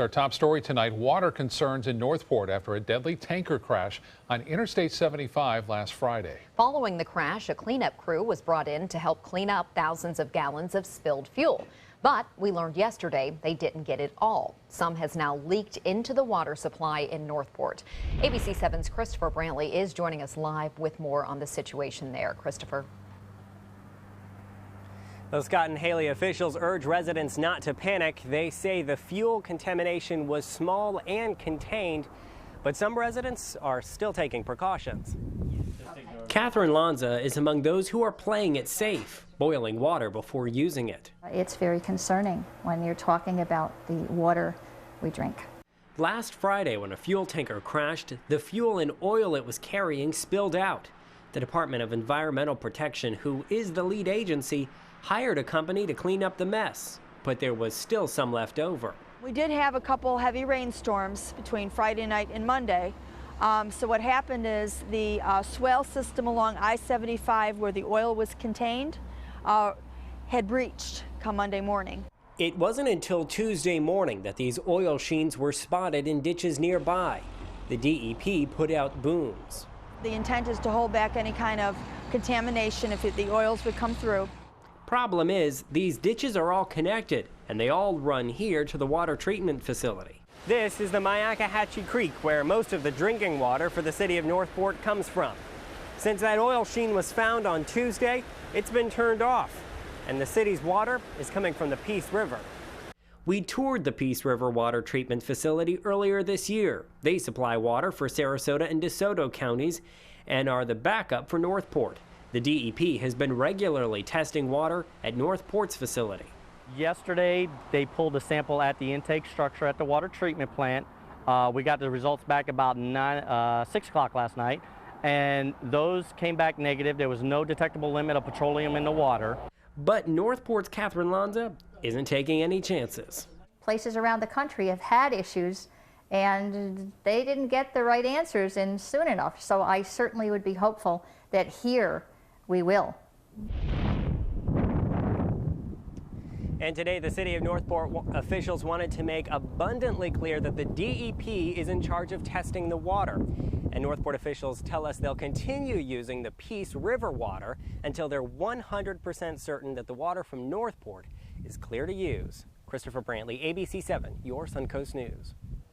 Our top story tonight, water concerns in Northport after a deadly tanker crash on Interstate 75 last Friday. Following the crash, a cleanup crew was brought in to help clean up thousands of gallons of spilled fuel. But we learned yesterday they didn't get it all. Some has now leaked into the water supply in Northport. ABC 7's Christopher Brantley is joining us live with more on the situation there. Christopher. Well, Scott and Haley, officials urge residents not to panic. They say the fuel contamination was small and contained, but some residents are still taking precautions. Catherine Lanza is among those who are playing it safe, boiling water before using it. It's very concerning when you're talking about the water we drink. Last Friday, when a fuel tanker crashed, the fuel and oil it was carrying spilled out. The Department of Environmental Protection, who is the lead agency, hired a company to clean up the mess, but there was still some left over. We did have a couple heavy rainstorms between Friday night and Monday. So what happened is the swale system along I-75 where the oil was contained had breached come Monday morning. It wasn't until Tuesday morning that these oil sheens were spotted in ditches nearby. The DEP put out booms. The intent is to hold back any kind of contamination if the oils would come through. Problem is, these ditches are all connected, and they all run here to the water treatment facility. This is the Myakkahatchee Creek, where most of the drinking water for the city of Northport comes from. Since that oil sheen was found on Tuesday, it's been turned off, and the city's water is coming from the Peace River. We toured the Peace River Water Treatment Facility earlier this year. They supply water for Sarasota and DeSoto counties and are the backup for Northport. The DEP has been regularly testing water at Northport's facility. Yesterday, they pulled a sample at the intake structure at the water treatment plant. We got the results back about 6 o'clock last night, and those came back negative. There was no detectable limit of petroleum in the water. But Northport's Catherine Lanza isn't taking any chances. Places around the country have had issues, and they didn't get the right answers in soon enough. So I certainly would be hopeful that here we will. And today, the city of Northport officials wanted to make abundantly clear that the DEP is in charge of testing the water. And Northport officials tell us they'll continue using the Peace River water until they're 100% certain that the water from Northport is clear to use. Christopher Brantley, ABC 7, your Suncoast News.